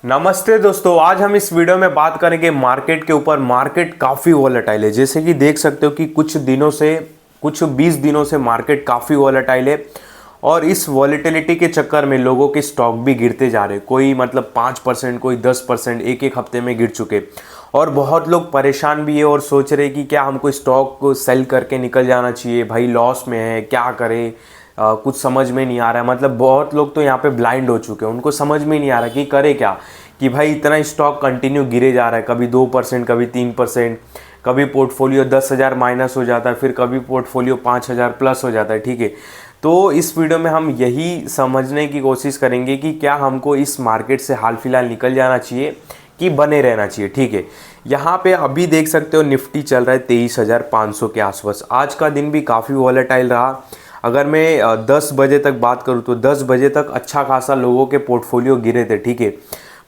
नमस्ते दोस्तों, आज हम इस वीडियो में बात करेंगे मार्केट के ऊपर। मार्केट काफ़ी वॉलेटाइल है, जैसे कि देख सकते हो कि कुछ 20 दिनों से मार्केट काफ़ी वॉलेटाइल है। और इस वॉलेटिलिटी के चक्कर में लोगों के स्टॉक भी गिरते जा रहे हैं। कोई मतलब 5%, कोई 10% एक एक हफ्ते में गिर चुके। और बहुत लोग परेशान भी है और सोच रहे कि क्या हमको स्टॉक को सेल करके निकल जाना चाहिए, भाई लॉस में है, क्या करें। कुछ समझ में नहीं आ रहा है। मतलब बहुत लोग तो यहाँ पे ब्लाइंड हो चुके हैं, उनको समझ में नहीं आ रहा कि करे क्या। कि भाई इतना स्टॉक कंटिन्यू गिरे जा रहा है, कभी 2%, कभी 3%, कभी पोर्टफोलियो 10,000 माइनस हो जाता है, फिर कभी पोर्टफोलियो 5,000 प्लस हो जाता है। ठीक है, तो इस वीडियो में हम यही समझने की कोशिश करेंगे कि क्या हमको इस मार्केट से हाल फिलहाल निकल जाना चाहिए कि बने रहना चाहिए। ठीक है, यहाँ पे अभी देख सकते हो निफ्टी चल रहा है 23,500 के आसपास। आज का दिन भी काफ़ी वॉलेटाइल रहा। अगर मैं 10 बजे तक बात करूँ तो 10 बजे तक अच्छा खासा लोगों के पोर्टफोलियो गिरे थे। ठीक है,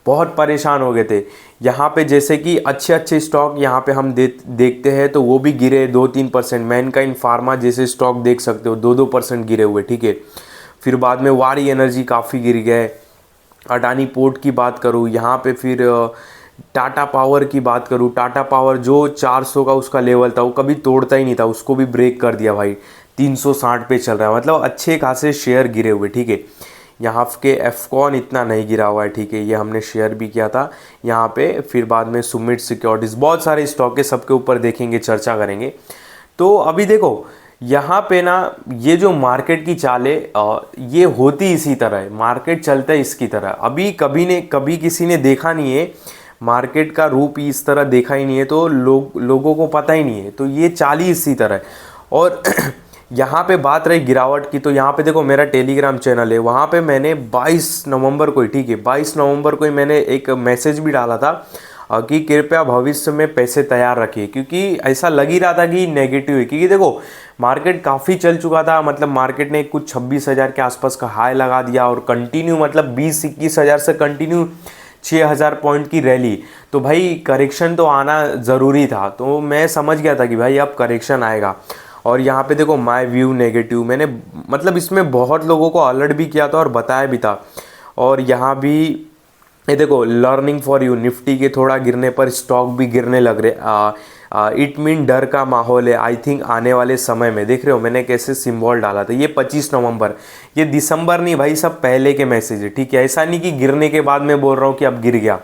बहुत परेशान हो गए थे। यहाँ पे जैसे कि अच्छे अच्छे स्टॉक यहाँ पे हम देखते हैं तो वो भी गिरे 2-3%। मैनकाइंड फार्मा जैसे स्टॉक देख सकते हो 2-2% गिरे हुए। ठीक है, फिर बाद में वारी एनर्जी काफ़ी गिर गए। अडानी पोर्ट की बात करूँ यहाँ पे, फिर टाटा पावर की बात करूँ, टाटा पावर जो 400 का उसका लेवल था वो कभी तोड़ता ही नहीं था, उसको भी ब्रेक कर दिया भाई। 360 पे चल रहा है, मतलब अच्छे खासे शेयर गिरे हुए। ठीक है, यहाँ के एफकॉन इतना नहीं गिरा हुआ है। ठीक है, ये हमने शेयर भी किया था यहाँ पे। फिर बाद में सुमित सिक्योरिटीज़, बहुत सारे स्टॉक है, सबके ऊपर देखेंगे, चर्चा करेंगे। तो अभी देखो यहाँ पे ना, ये जो मार्केट की चाल है ये होती इसी तरह है। मार्केट चलता है इसकी तरह। अभी कभी किसी ने देखा नहीं है मार्केट का रूप इस तरह, देखा ही नहीं है, तो लोगों को पता ही नहीं है। तो ये चाल ही इसी तरह है। और यहाँ पे बात रही गिरावट की, तो यहाँ पे देखो मेरा टेलीग्राम चैनल है, वहाँ पे मैंने 22 नवंबर को ही, ठीक है 22 नवंबर को ही मैंने एक मैसेज भी डाला था कि कृपया भविष्य में पैसे तैयार रखिए। क्योंकि ऐसा लग ही रहा था कि नेगेटिव है। क्योंकि देखो मार्केट काफ़ी चल चुका था, मतलब मार्केट ने कुछ 26,000 के आसपास का हाई लगा दिया और कंटिन्यू मतलब 20-21 हज़ार से कंटिन्यू 6,000 पॉइंट की रैली। तो भाई करेक्शन तो आना ज़रूरी था। तो मैं समझ गया था कि भाई अब करेक्शन आएगा। और यहाँ पे देखो माय व्यू नेगेटिव, मैंने मतलब इसमें बहुत लोगों को अलर्ट भी किया था और बताया भी था। और यहाँ भी ये देखो लर्निंग फॉर यू, निफ्टी के थोड़ा गिरने पर स्टॉक भी गिरने लग रहे। इट मीन डर का माहौल है आई थिंक आने वाले समय में। देख रहे हो मैंने कैसे सिंबल डाला था, ये 25 नवंबर, ये दिसंबर नहीं भाई, सब पहले के मैसेज है। ठीक है, ऐसा नहीं कि गिरने के बाद मैं बोल रहा हूँ कि अब गिर गया।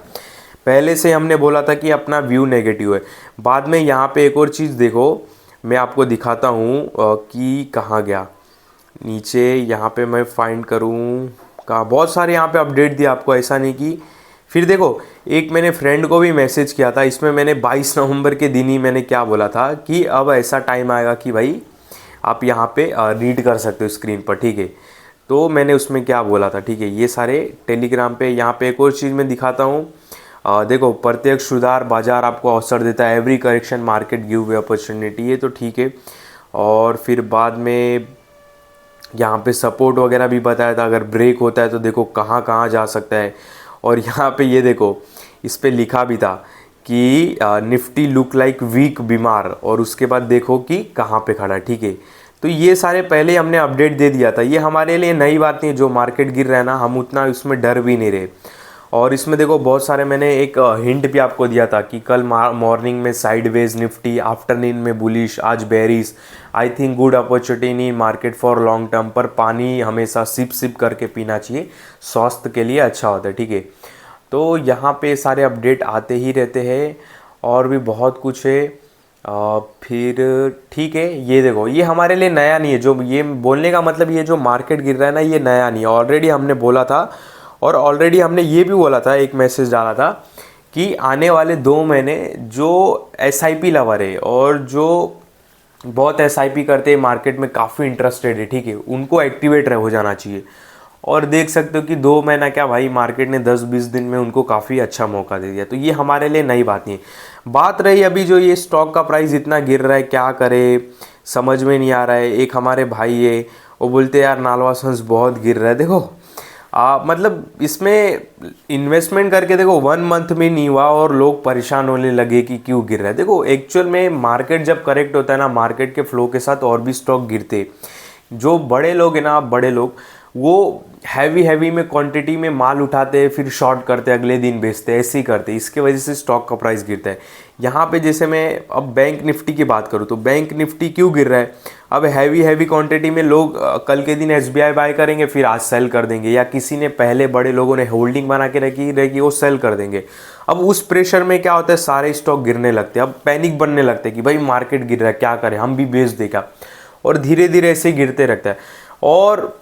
पहले से हमने बोला था कि अपना व्यू नेगेटिव है। बाद में यहाँ पे एक और चीज़ देखो, मैं आपको दिखाता हूँ कि कहाँ गया नीचे। यहाँ पे मैं फाइंड करूँ कहाँ, बहुत सारे यहाँ पे अपडेट दिया आपको, ऐसा नहीं कि। फिर देखो एक मैंने फ्रेंड को भी मैसेज किया था, इसमें मैंने 22 नवंबर के दिन ही मैंने क्या बोला था कि अब ऐसा टाइम आएगा कि भाई आप यहाँ पे रीड कर सकते हो स्क्रीन पर। ठीक है, तो मैंने उसमें क्या बोला था। ठीक है, ये सारे टेलीग्राम पे। यहाँ पे एक और चीज़ मैं दिखाता हूँ। देखो प्रत्यक्ष सुधार बाजार आपको अवसर देता है, every correction market give way opportunity, ये तो ठीक है। और फिर बाद में यहाँ पे सपोर्ट वगैरह भी बताया था, अगर ब्रेक होता है तो देखो कहाँ कहाँ जा सकता है। और यहाँ पे ये देखो इस पे लिखा भी था कि निफ्टी लुक लाइक वीक बीमार, और उसके बाद देखो कि कहाँ पे खड़ा है। ठीक है, तो ये सारे पहले हमने अपडेट दे दिया था, ये हमारे लिए नई बात नहीं है। जो मार्केट गिर रहा है ना, हम उतना उसमें डर भी नहीं रहे। और इसमें देखो बहुत सारे मैंने एक हिंट भी आपको दिया था कि कल मॉर्निंग में साइडवेज निफ्टी, आफ्टरनून में बुलिश, आज bearish. I think good opportunity in market for long term. पर पानी हमेशा सिप सिप करके पीना चाहिए, स्वास्थ्य के लिए अच्छा होता है। ठीक है, तो यहाँ पे सारे अपडेट आते ही रहते हैं और भी बहुत कुछ है। फिर ठीक है, ये देखो ये हमारे लिए नया नहीं है। जो ये बोलने का मतलब, ये जो मार्केट गिर रहा है ना, ये नया नहीं है, ऑलरेडी हमने बोला था। और ऑलरेडी हमने ये भी बोला था, एक मैसेज डाला था कि आने वाले 2 महीने जो एसआईपी लवर है और जो बहुत एसआईपी करते हैं मार्केट में, काफ़ी इंटरेस्टेड है, ठीक है, उनको एक्टिवेट हो जाना चाहिए। और देख सकते हो कि 2 महीना क्या भाई, मार्केट ने 10-20 दिन में उनको काफ़ी अच्छा मौका दे दिया। तो ये हमारे लिए नई बात नहीं है। बात रही अभी जो ये स्टॉक का प्राइस इतना गिर रहा है, क्या करे समझ में नहीं आ रहा है। एक हमारे भाई है, वो बोलते यार नालवा सन्स बहुत गिर रहा है। देखो मतलब इसमें इन्वेस्टमेंट करके देखो 1 मंथ में नहीं हुआ और लोग परेशान होने लगे कि क्यों गिर रहा है। देखो एक्चुअल में मार्केट जब करेक्ट होता है ना, मार्केट के फ्लो के साथ और भी स्टॉक गिरते। जो बड़े लोग हैं ना, बड़े लोग वो हैवी में क्वांटिटी में माल उठाते हैं, फिर शॉर्ट करते हैं, अगले दिन बेचते हैं, ऐसे ही करते हैं। इसके वजह से स्टॉक का प्राइस गिरता है। यहाँ पे जैसे मैं अब बैंक निफ्टी की बात करूँ तो बैंक निफ्टी क्यों गिर रहा है? अब हैवी क्वांटिटी में लोग कल के दिन एसबीआई बाय करेंगे, फिर आज सेल कर देंगे, या किसी ने पहले बड़े लोगों ने होल्डिंग बना के रखी रहेगी, वो सेल कर देंगे। अब उस प्रेशर में क्या होता है, सारे स्टॉक गिरने लगते हैं। अब पैनिक बनने लगते हैं कि भाई मार्केट गिर रहा है, क्या करें, हम भी बेच दें क्या? और धीरे धीरे ऐसे ही गिरते रहता है, और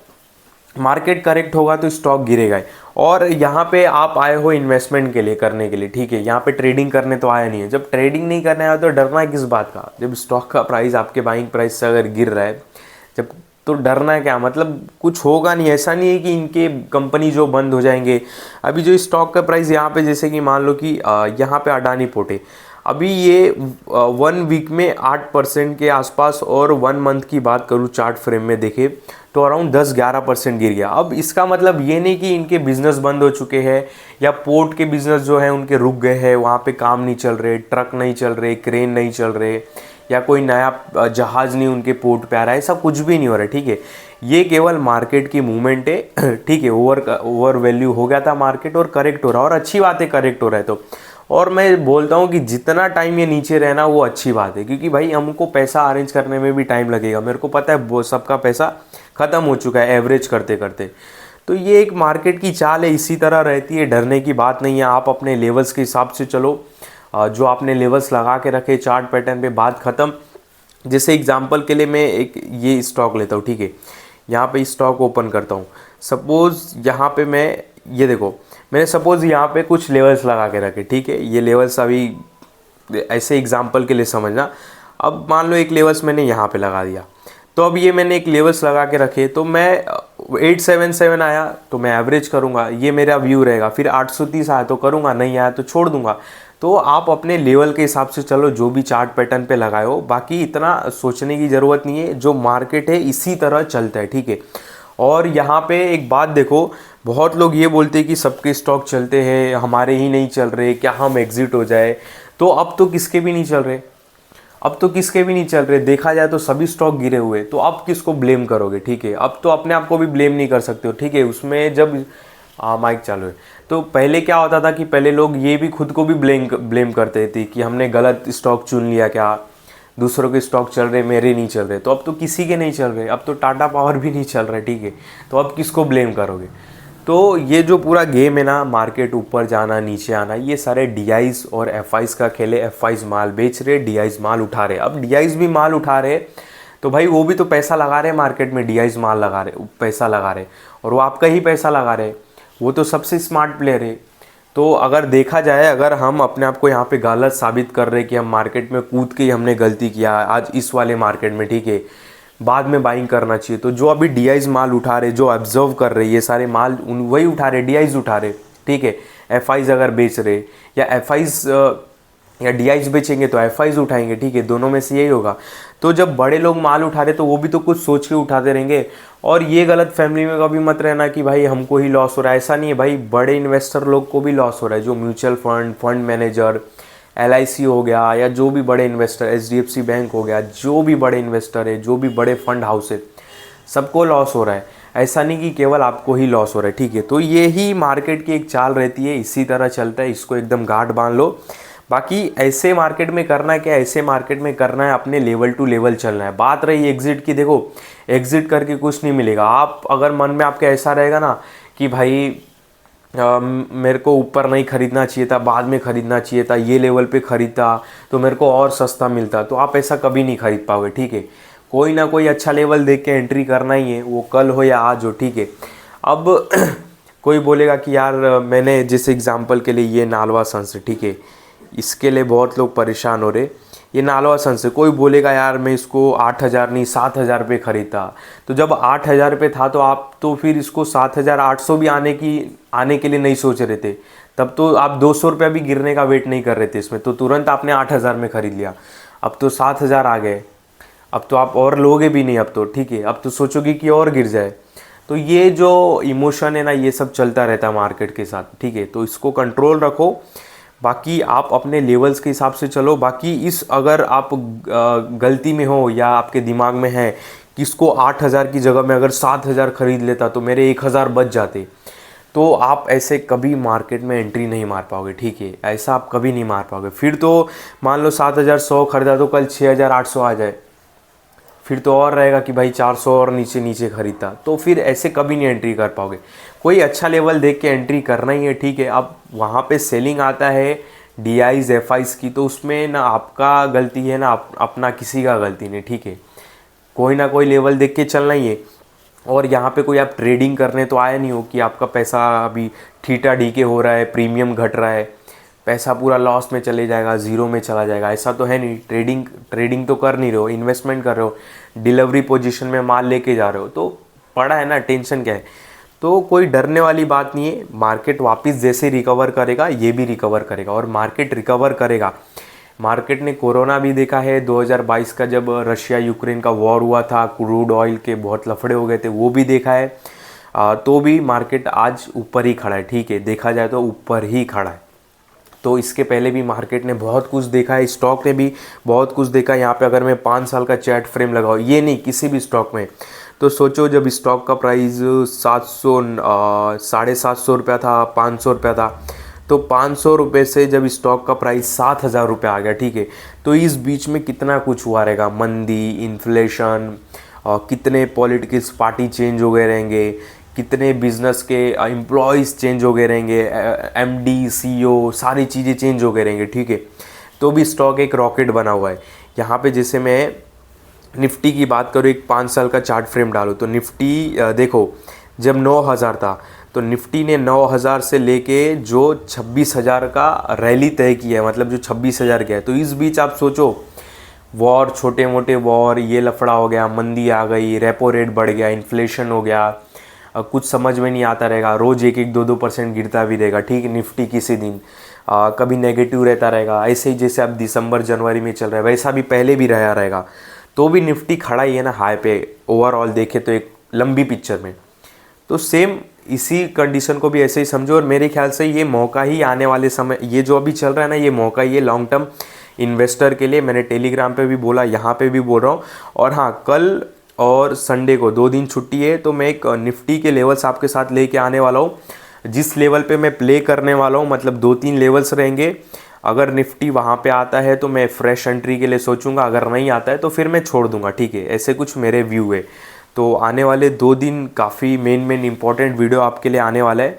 मार्केट करेक्ट होगा तो स्टॉक गिरेगा ही। और यहाँ पे आप आए हो इन्वेस्टमेंट के लिए, करने के लिए, ठीक है, यहाँ पे ट्रेडिंग करने तो आया नहीं है। जब ट्रेडिंग नहीं करने आया तो डरना है किस बात का? जब स्टॉक का प्राइस आपके बाइंग प्राइस से अगर गिर रहा है, जब, तो डरना है क्या? मतलब कुछ होगा नहीं। ऐसा नहीं है कि इनके कंपनी जो बंद हो जाएंगे। अभी जो स्टॉक का प्राइस यहाँ पे, जैसे कि मान लो कि यहाँ पे अडानी पोर्ट है, अभी ये 1 वीक में 8% के आसपास, और 1 मंथ की बात करूँ चार्ट फ्रेम में देखे तो अराउंड 10-11% गिर गया। अब इसका मतलब ये नहीं कि इनके बिजनेस बंद हो चुके हैं, या पोर्ट के बिजनेस जो है उनके रुक गए हैं, वहाँ पे काम नहीं चल रहे, ट्रक नहीं चल रहे, क्रेन नहीं चल रहे, या कोई नया जहाज़ नहीं उनके पोर्ट पे आ रहा है, ऐसा कुछ भी नहीं हो रहा है, ठीक है। ये केवल मार्केट की मूवमेंट है, ठीक है। ओवर वैल्यू हो गया था मार्केट, और करेक्ट हो रहा है, और अच्छी बात है करेक्ट हो रहा है तो। और मैं बोलता हूँ कि जितना टाइम ये नीचे रहना वो अच्छी बात है, क्योंकि भाई हमको पैसा अरेंज करने में भी टाइम लगेगा। मेरे को पता है वो सबका पैसा ख़त्म हो चुका है एवरेज करते करते। तो ये एक मार्केट की चाल है, इसी तरह रहती है, डरने की बात नहीं है। आप अपने लेवल्स के हिसाब से चलो, जो आपने लेवल्स लगा के रखे चार्ट पैटर्न पे, बात ख़त्म। जैसे एग्जांपल के लिए मैं एक ये स्टॉक लेता हूँ, ठीक है, यहाँ पे स्टॉक ओपन करता हूँ। सपोज़ यहाँ पे मैं, ये देखो, मैंने सपोज़ यहाँ पे कुछ लेवल्स लगा के रखे, ठीक है। ये लेवल्स अभी ऐसे एग्जांपल के लिए समझना। अब मान लो एक लेवल्स मैंने यहाँ पे लगा दिया, तो अब ये मैंने एक लेवल्स लगा के रखे, तो मैं 877 आया तो मैं एवरेज करूँगा, ये मेरा व्यू रहेगा। फिर 830 आया तो करूँगा, नहीं आया तो छोड़ दूँगा। तो आप अपने लेवल के हिसाब से चलो, जो भी चार्ट पैटर्न पे लगाए हो, बाकी इतना सोचने की ज़रूरत नहीं है। जो मार्केट है इसी तरह चलता है, ठीक है। और यहाँ पे एक बात देखो, बहुत लोग ये बोलते हैं कि सबके स्टॉक चलते हैं, हमारे ही नहीं चल रहे, क्या हम एग्जिट हो जाए? तो अब तो किसके भी नहीं चल रहे, अब तो किसके भी नहीं चल रहे। देखा जाए तो सभी स्टॉक गिरे हुए, तो आप किसको ब्लेम करोगे? ठीक है, अब तो अपने आप को भी ब्लेम नहीं कर सकते हो, ठीक है। उसमें जब माइक चालू है, तो पहले क्या होता था कि पहले लोग ये भी खुद को भी ब्लेम करते थे कि हमने गलत स्टॉक चुन लिया, क्या दूसरों के स्टॉक चल रहे, मेरे नहीं चल रहे। तो अब तो किसी के नहीं चल रहे, अब तो टाटा पावर भी नहीं चल रहा, ठीक है। तो अब किसको ब्लेम करोगे? तो ये जो पूरा गेम है ना, मार्केट ऊपर जाना नीचे आना, ये सारे डीआईज और एफआईज का खेल है। एफआईज माल बेच रहे, डीआईज माल उठा रहे। अब डीआईज भी माल उठा रहे, तो भाई वो भी तो पैसा लगा रहे मार्केट में, डीआईज माल लगा रहे, पैसा लगा रहे, और वो आपका ही पैसा लगा रहे। वो तो सबसे स्मार्ट प्लेयर है। तो अगर देखा जाए, अगर हम अपने आप को यहाँ पे गलत साबित कर रहे कि हम मार्केट में कूद के ही हमने गलती किया आज इस वाले मार्केट में, ठीक है, बाद में बाइंग करना चाहिए। तो जो अभी डीआईज माल उठा रहे, जो ऑब्जर्व कर रहे, ये सारे माल वही उठा रहे, डीआईज उठा रहे, ठीक है। एफआईज अगर बेच रहे, या एफआईज या डीआईज बेचेंगे तो एफआईज उठाएंगे, ठीक है, दोनों में से यही होगा। तो जब बड़े लोग माल उठा रहे तो वो भी तो कुछ सोच के उठाते रहेंगे। और ये गलत फैमिली में कभी मत रहना कि भाई हमको ही लॉस हो रहा है, ऐसा नहीं है भाई, बड़े इन्वेस्टर लोग को भी लॉस हो रहा है। जो mutual fund, fund manager, LIC हो गया, या जो भी बड़े इन्वेस्टर, एचडीएफसी बैंक हो गया, जो भी बड़े इन्वेस्टर है, जो भी बड़े फंड हाउस है, सबको लॉस हो रहा है। ऐसा नहीं कि केवल आपको ही लॉस हो रहा है, ठीक है। तो ये ही मार्केट की एक चाल रहती है, इसी तरह चलता है, इसको एकदम गांठ बांध लो। बाकी ऐसे मार्केट में करना क्या, ऐसे मार्केट में करना है अपने लेवल टू लेवल चलना है। बात रही एग्जिट की, देखो एग्जिट करके कुछ नहीं मिलेगा। आप अगर मन में आपके ऐसा रहेगा ना कि भाई मेरे को ऊपर नहीं खरीदना चाहिए था, बाद में खरीदना चाहिए था, ये लेवल पे खरीदता तो मेरे को और सस्ता मिलता, तो आप ऐसा कभी नहीं खरीद पाओगे, ठीक है। कोई ना कोई अच्छा लेवल देख के एंट्री करना ही है, वो कल हो या आज हो, ठीक है। अब कोई बोलेगा कि यार मैंने जिस एग्जांपल के लिए ये नालवा सन्स, ठीक है, इसके लिए बहुत लोग परेशान हो रहे। ये नालवा सन्स, कोई बोलेगा यार मैं इसको 8,000 नहीं 7,000 पे खरीदता। तो जब 8,000 पे था तो आप तो फिर इसको 7,800 भी आने के लिए नहीं सोच रहे थे। तब तो आप 200 रुपया भी गिरने का वेट नहीं कर रहे थे इसमें, तो तुरंत आपने 8,000 में खरीद लिया। अब तो 7,000 आ गए, अब तो आप और लोगे भी नहीं, अब तो ठीक है, अब तो सोचोगे कि और गिर जाए। तो ये जो इमोशन है ना, ये सब चलता रहता है मार्केट के साथ, ठीक है। तो इसको कंट्रोल रखो, बाकी आप अपने लेवल्स के हिसाब से चलो। बाकी इस अगर आप गलती में हो, या आपके दिमाग में है किसको 8,000 की जगह में अगर 7,000 खरीद लेता तो मेरे 1,000 बच जाते। तो आप ऐसे कभी मार्केट में एंट्री नहीं मार पाओगे, ठीक है, ऐसा आप कभी नहीं मार पाओगे। फिर तो मान लो 7,100 खरीदा तो कल 6,800 आ जाए, फिर तो और रहेगा कि भाई 400 और नीचे नीचे खरीदता, तो फिर ऐसे कभी नहीं एंट्री कर पाओगे। कोई अच्छा लेवल देख के एंट्री करना ही है, ठीक है। अब वहाँ पे सेलिंग आता है DIs FIs की, तो उसमें ना आपका गलती है ना अपना किसी का गलती नहीं, ठीक है। कोई ना कोई लेवल देख के चलना ही है। और यहाँ पे कोई आप ट्रेडिंग करने तो आया नहीं हो कि आपका पैसा अभी थीटा डी के हो रहा है, प्रीमियम घट रहा है, पैसा पूरा लॉस में चले जाएगा, ज़ीरो में चला जाएगा, ऐसा तो है नहीं। ट्रेडिंग तो कर नहीं रहे हो, इन्वेस्टमेंट कर रहे हो, डिलीवरी पोजीशन में माल लेके जा रहे हो, तो पड़ा है ना, टेंशन क्या है। तो कोई डरने वाली बात नहीं है। मार्केट वापस जैसे रिकवर करेगा ये भी रिकवर करेगा, और मार्केट रिकवर करेगा। मार्केट ने कोरोना भी देखा है, 2022 का जब रशिया यूक्रेन का वॉर हुआ था, क्रूड ऑयल के बहुत लफड़े हो गए थे, वो भी देखा है। तो भी मार्केट आज ऊपर ही खड़ा है, ठीक है, देखा जाए तो ऊपर ही खड़ा है। तो इसके पहले भी मार्केट ने बहुत कुछ देखा है, स्टॉक ने भी बहुत कुछ देखा। यहाँ पे अगर मैं 5 साल का चार्ट फ्रेम लगाऊँ, ये नहीं किसी भी स्टॉक में, तो सोचो जब स्टॉक का प्राइस 700 750 रुपया था, 500 रुपया था, तो 500 रुपये से जब स्टॉक का प्राइस 7,000 रुपये आ गया, ठीक है, तो इस बीच में कितना कुछ हुआ रहेगा, मंदी, इन्फ्लेशन, कितने पॉलिटिक्स पार्टी चेंज हो गए रहेंगे, कितने बिजनेस के एम्प्लॉयज़ चेंज हो गए रहेंगे, MD CEO सारी चीज़ें चेंज हो गए रहेंगे, ठीक है। तो भी स्टॉक एक रॉकेट बना हुआ है। यहाँ पे जैसे मैं निफ्टी की बात करूँ, एक 5 साल का चार्ट फ्रेम डालूँ, तो निफ्टी देखो जब 9,000 था, तो निफ्टी ने 9,000 से लेके जो 26,000 का रैली तय किया है, मतलब जो 26,000 गया है। तो इस बीच आप सोचो, वॉर, छोटे मोटे वॉर, ये लफड़ा हो गया, मंदी आ गई, रेपो रेट बढ़ गया, इन्फ्लेशन हो गया, कुछ समझ में नहीं आता रहेगा, रोज़ 1-2% गिरता भी रहेगा, ठीक है। निफ्टी किसी दिन कभी नेगेटिव रहता रहेगा, ऐसे ही जैसे अब दिसंबर जनवरी में चल रहा है वैसा भी पहले भी रहा रहेगा। तो भी निफ्टी खड़ा ही है ना हाई पे, ओवरऑल देखे तो एक लंबी पिक्चर में। तो सेम इसी कंडीशन को भी ऐसे ही समझो, और मेरे ख्याल से ये मौका ही आने वाले समय, ये जो अभी चल रहा है ना, ये मौका ही है लॉन्ग टर्म इन्वेस्टर के लिए। मैंने टेलीग्राम पे भी बोला, यहाँ पे भी बोल रहा हूँ। और हाँ, कल और संडे को 2 दिन छुट्टी है, तो मैं एक निफ्टी के लेवल्स आपके साथ लेके आने वाला हूँ, जिस लेवल पे मैं प्ले करने वाला हूँ, मतलब 2-3 लेवल्स रहेंगे। अगर निफ्टी वहाँ पे आता है तो मैं फ्रेश एंट्री के लिए सोचूंगा, अगर नहीं आता है तो फिर मैं छोड़ दूंगा, ठीक है। ऐसे कुछ मेरे व्यू है। तो आने वाले 2 दिन काफ़ी मेन इंपॉर्टेंट वीडियो आपके लिए आने वाला है।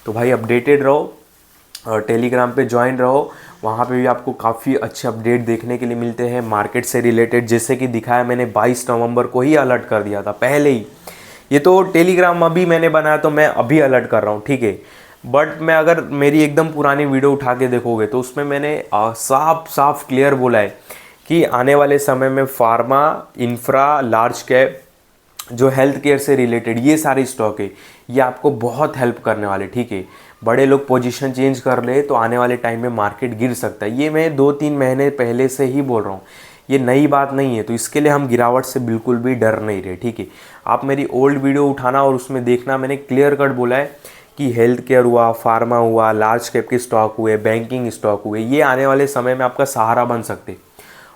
तो भाई अपडेटेड रहो, टेलीग्राम पे ज्वाइन रहो, वहाँ पे भी आपको काफ़ी अच्छे अपडेट देखने के लिए मिलते हैं मार्केट से रिलेटेड। जैसे कि दिखाया मैंने 22 नवंबर को ही अलर्ट कर दिया था पहले ही। ये तो टेलीग्राम अभी मैंने बनाया तो मैं अभी अलर्ट कर रहा हूँ, ठीक है। बट मैं अगर मेरी एकदम पुरानी वीडियो उठा के देखोगे तो उसमें मैंने साफ साफ क्लियर बोला है कि आने वाले समय में फार्मा, इंफ्रा, लार्ज कैप, जो हेल्थ केयर से रिलेटेड ये सारे स्टॉक है, ये आपको बहुत हेल्प करने वाले, ठीक है। बड़े लोग पोजीशन चेंज कर ले तो आने वाले टाइम में मार्केट गिर सकता है, ये मैं 2-3 महीने पहले से ही बोल रहा हूँ, ये नई बात नहीं है। तो इसके लिए हम गिरावट से बिल्कुल भी डर नहीं रहे, ठीक है। आप मेरी ओल्ड वीडियो उठाना और उसमें देखना, मैंने क्लियर कट बोला है कि हेल्थ केयर हुआ, फार्मा हुआ, लार्ज कैप के स्टॉक हुए, बैंकिंग स्टॉक हुए, ये आने वाले समय में आपका सहारा बन सकते,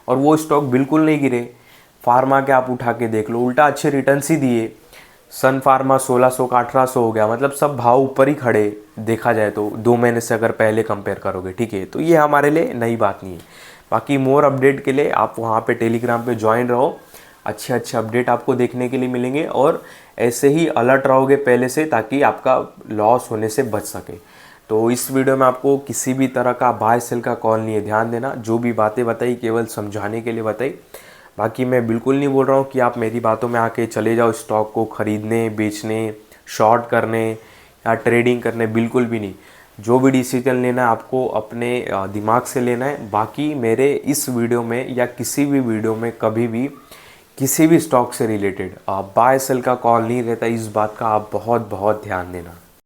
और वो स्टॉक बिल्कुल नहीं गिरे। फार्मा के आप उठा के देख लो, उल्टा अच्छे रिटर्न्स ही दिए। सन फार्मा 1600 का 1800 हो गया, मतलब सब भाव ऊपर ही खड़े देखा जाए तो 2 महीने से अगर पहले कंपेयर करोगे, ठीक है। तो ये हमारे लिए नई बात नहीं है। बाकी मोर अपडेट के लिए आप वहाँ पे टेलीग्राम पे ज्वाइन रहो, अच्छे अच्छे अपडेट आपको देखने के लिए मिलेंगे, और ऐसे ही अलर्ट रहोगे पहले से, ताकि आपका लॉस होने से बच सके। तो इस वीडियो में आपको किसी भी तरह का बाय सेल का कॉल नहीं है, ध्यान देना। जो भी बातें बताई केवल समझाने के लिए बताई, बाकी मैं बिल्कुल नहीं बोल रहा हूँ कि आप मेरी बातों में आके चले जाओ स्टॉक को खरीदने, बेचने, शॉर्ट करने या ट्रेडिंग करने, बिल्कुल भी नहीं। जो भी डिसीजन लेना है आपको अपने दिमाग से लेना है। बाकी मेरे इस वीडियो में या किसी भी वीडियो में कभी भी किसी भी स्टॉक से रिलेटेड बाय सेल का कॉल नहीं रहता, इस बात का आप बहुत बहुत ध्यान देना।